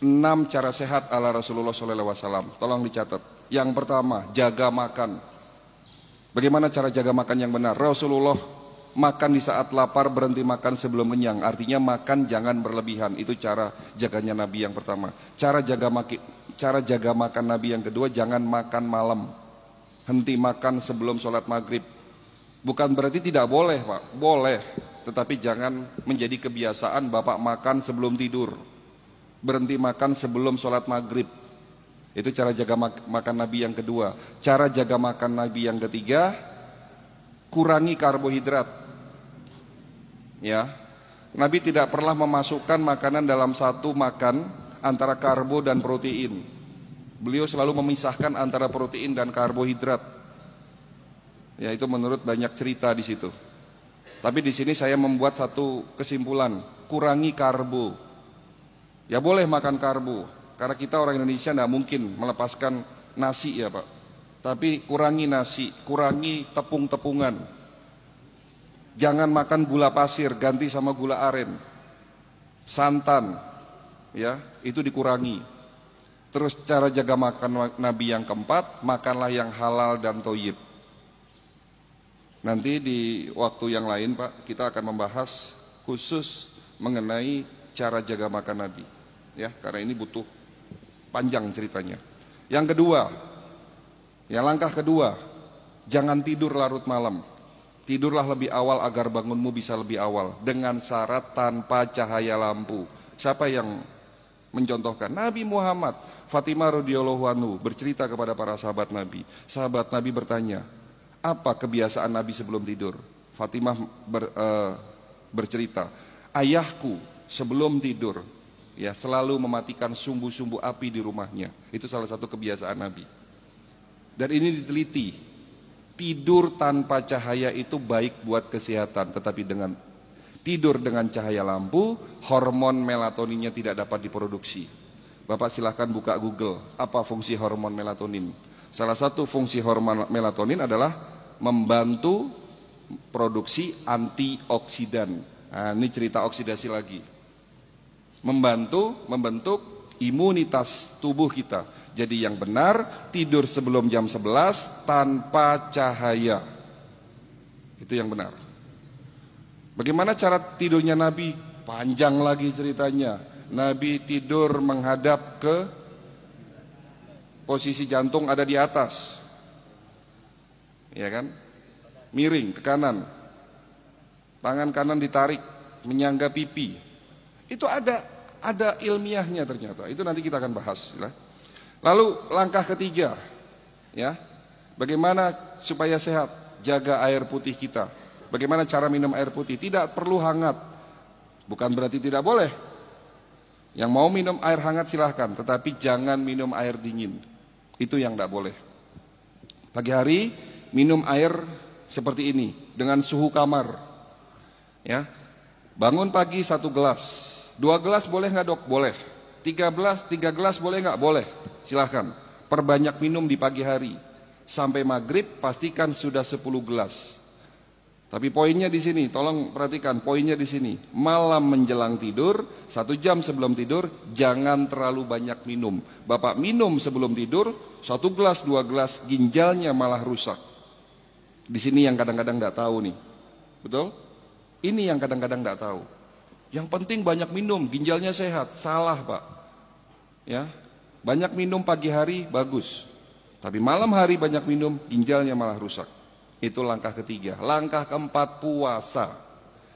6 cara sehat ala Rasulullah SAW. Tolong dicatat. Yang pertama, jaga makan. Bagaimana cara jaga makan yang benar? Rasulullah makan di saat lapar, berhenti makan sebelum kenyang. Artinya makan jangan berlebihan. Itu cara jaganya Nabi yang pertama. Cara jaga makan Nabi yang kedua, jangan makan malam. Henti makan sebelum sholat maghrib. Bukan berarti tidak boleh, Pak. Boleh. Tetapi jangan menjadi kebiasaan Bapak makan sebelum tidur. Berhenti makan sebelum sholat maghrib. Itu cara jaga makan Nabi yang kedua. Cara jaga makan Nabi yang ketiga, kurangi karbohidrat. Ya, Nabi tidak pernah memasukkan makanan dalam satu makan antara karbo dan protein. Beliau selalu memisahkan antara protein dan karbohidrat. Ya, itu menurut banyak cerita di situ. Tapi di sini saya membuat satu kesimpulan, kurangi karbo. Ya boleh makan karbo, karena kita orang Indonesia tidak mungkin melepaskan nasi ya Pak. Tapi kurangi nasi, kurangi tepung-tepungan. Jangan makan gula pasir, ganti sama gula aren. Santan, ya itu dikurangi. Terus cara jaga makan Nabi yang keempat, makanlah yang halal dan thayyib. Nanti di waktu yang lain Pak, kita akan membahas khusus mengenai cara jaga makan Nabi. Ya, karena ini butuh panjang ceritanya. Yang kedua, ya langkah kedua, jangan tidur larut malam. Tidurlah lebih awal agar bangunmu bisa lebih awal, dengan syarat tanpa cahaya lampu. Siapa yang mencontohkan? Nabi Muhammad. Fatimah radhiyallahu anhu bercerita kepada para sahabat Nabi. Sahabat Nabi bertanya, apa kebiasaan Nabi sebelum tidur? Fatimah bercerita, ayahku sebelum tidur ya selalu mematikan sumbu-sumbu api di rumahnya. Itu salah satu kebiasaan Nabi. Dan ini diteliti, tidur tanpa cahaya itu baik buat kesehatan, tetapi dengan tidur dengan cahaya lampu, hormon melatoninnya tidak dapat diproduksi. Bapak silahkan buka Google, apa fungsi hormon melatonin. Salah satu fungsi hormon melatonin adalah membantu produksi antioksidan. Nah, ini cerita oksidasi lagi. Membentuk imunitas tubuh kita. Jadi yang benar, tidur sebelum jam 11 tanpa cahaya. Itu yang benar. Bagaimana cara tidurnya Nabi? Panjang lagi ceritanya. Nabi tidur menghadap ke posisi jantung ada di atas. Ya kan? Miring ke kanan. Tangan kanan ditarik menyangga pipi. Itu ada ilmiahnya ternyata. Itu nanti kita akan bahas ya. Lalu langkah ketiga, ya. Bagaimana supaya sehat? Jaga air putih kita. Bagaimana cara minum air putih? Tidak perlu hangat. Bukan berarti tidak boleh. Yang mau minum air hangat silahkan, tetapi jangan minum air dingin. Itu yang tidak boleh. Pagi hari minum air seperti ini dengan suhu kamar. Ya. Bangun pagi 1 gelas. 2 gelas boleh nggak dok? Boleh. 3 gelas boleh nggak? Boleh. Silahkan. Perbanyak minum di pagi hari. Sampai maghrib pastikan sudah 10 gelas. Tapi poinnya di sini, tolong perhatikan poinnya di sini. Malam menjelang tidur, 1 jam sebelum tidur, jangan terlalu banyak minum. Bapak minum sebelum tidur, 1 gelas, 2 gelas, ginjalnya malah rusak. Di sini yang kadang-kadang nggak tahu nih, betul? Ini yang kadang-kadang nggak tahu. Yang penting banyak minum, ginjalnya sehat. Salah Pak. Ya, banyak minum pagi hari bagus, tapi malam hari banyak minum, ginjalnya malah rusak. Itu langkah ketiga. Langkah keempat, puasa.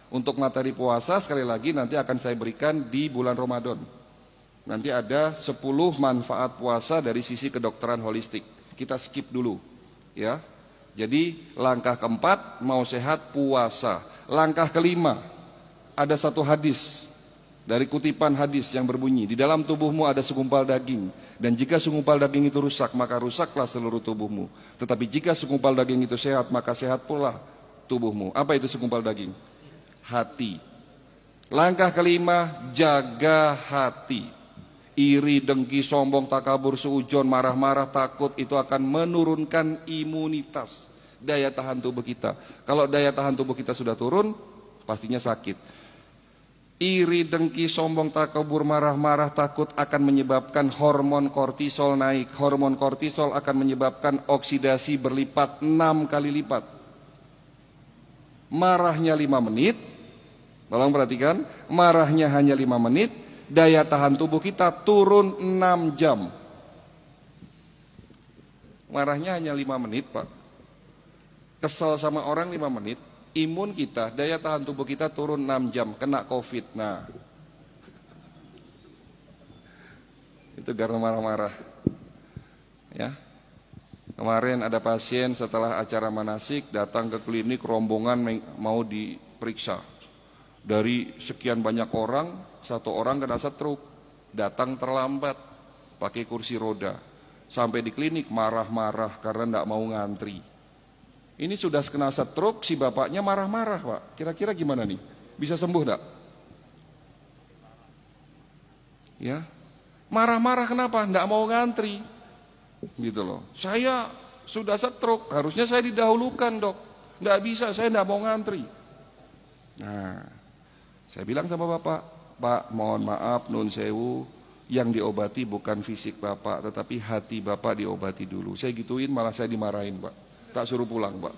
Untuk materi puasa sekali lagi nanti akan saya berikan di bulan Ramadan. Nanti ada 10 manfaat puasa dari sisi kedokteran holistik. Kita skip dulu, ya. Jadi langkah keempat mau sehat puasa. Langkah kelima, ada satu hadis dari kutipan hadis yang berbunyi, di dalam tubuhmu ada segumpal daging, dan jika segumpal daging itu rusak, maka rusaklah seluruh tubuhmu. Tetapi jika segumpal daging itu sehat, maka sehat pula tubuhmu. Apa itu segumpal daging? Hati. Langkah kelima, jaga hati. Iri, dengki, sombong, takabur, suujon, marah-marah, takut, itu akan menurunkan imunitas, daya tahan tubuh kita. Kalau daya tahan tubuh kita sudah turun, pastinya sakit. Iri, dengki, sombong, takabur, marah-marah, takut akan menyebabkan hormon kortisol naik. Hormon kortisol akan menyebabkan oksidasi berlipat 6 kali lipat. Marahnya 5 menit, tolong perhatikan, marahnya hanya 5 menit, daya tahan tubuh kita turun 6 jam. Marahnya hanya 5 menit, Pak. Kesel sama orang 5 menit, imun kita, daya tahan tubuh kita turun 6 jam, kena COVID. Nah, itu karena marah-marah. Ya, kemarin ada pasien setelah acara manasik datang ke klinik, rombongan mau diperiksa. Dari sekian banyak orang, 1 orang kena stroke, datang terlambat, pakai kursi roda. Sampai di klinik marah-marah karena tidak mau ngantri. Ini sudah kena stroke, si bapaknya marah-marah, Pak. Kira-kira gimana nih? Bisa sembuh enggak? Ya, marah-marah kenapa? Enggak mau ngantri. Gitu loh. Saya sudah stroke, harusnya saya didahulukan, Dok. Enggak bisa, saya enggak mau ngantri. Nah, saya bilang sama bapak, Pak, mohon maaf, nun sewu, yang diobati bukan fisik bapak, tetapi hati bapak diobati dulu. Saya gituin, malah saya dimarahin, Pak. Tak suruh pulang, Pak.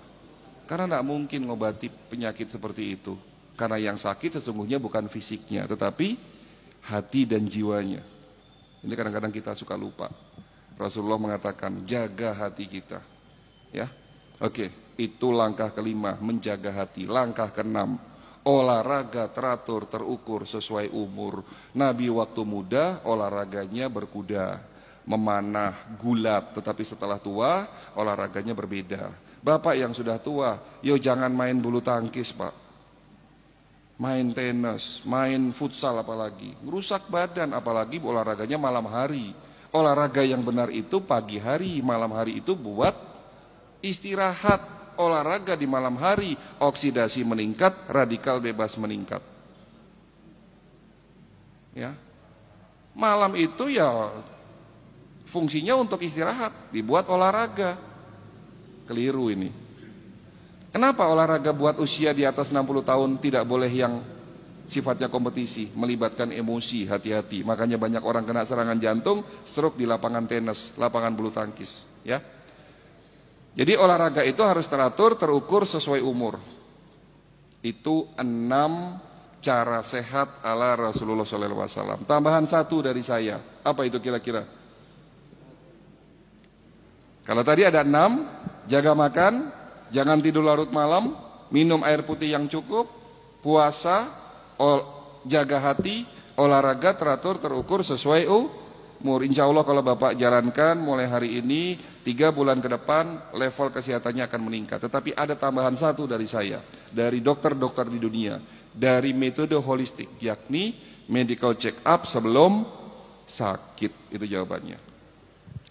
Karena tidak mungkin ngobati penyakit seperti itu. Karena yang sakit sesungguhnya bukan fisiknya, tetapi hati dan jiwanya. Ini kadang-kadang kita suka lupa. Rasulullah mengatakan, jaga hati kita. Ya, oke. Itu langkah kelima, menjaga hati. Langkah keenam, olahraga teratur, terukur sesuai umur. Nabi waktu muda olahraganya berkuda, memanah, gulat, tetapi setelah tua olahraganya berbeda. Bapak yang sudah tua, yo jangan main bulu tangkis, Pak. Main tenis, main futsal apalagi. Merusak badan, apalagi olahraganya malam hari. Olahraga yang benar itu pagi hari, malam hari itu buat istirahat. Olahraga di malam hari, oksidasi meningkat, radikal bebas meningkat. Ya. Malam itu ya fungsinya untuk istirahat, dibuat olahraga. Keliru ini. Kenapa olahraga buat usia di atas 60 tahun tidak boleh yang sifatnya kompetisi, melibatkan emosi, hati-hati. Makanya banyak orang kena serangan jantung, stroke di lapangan tenis, lapangan bulu tangkis, ya. Jadi olahraga itu harus teratur, terukur sesuai umur. Itu 6 cara sehat ala Rasulullah SAW. Tambahan 1 dari saya. Apa itu kira-kira? Kalau tadi ada 6, jaga makan, jangan tidur larut malam, minum air putih yang cukup, puasa, jaga hati, olahraga teratur, terukur sesuai umur. Insya Allah kalau Bapak jalankan mulai hari ini, 3 bulan ke depan level kesehatannya akan meningkat. Tetapi ada tambahan 1 dari saya, dari dokter-dokter di dunia, dari metode holistik, yakni medical check up sebelum sakit. Itu jawabannya.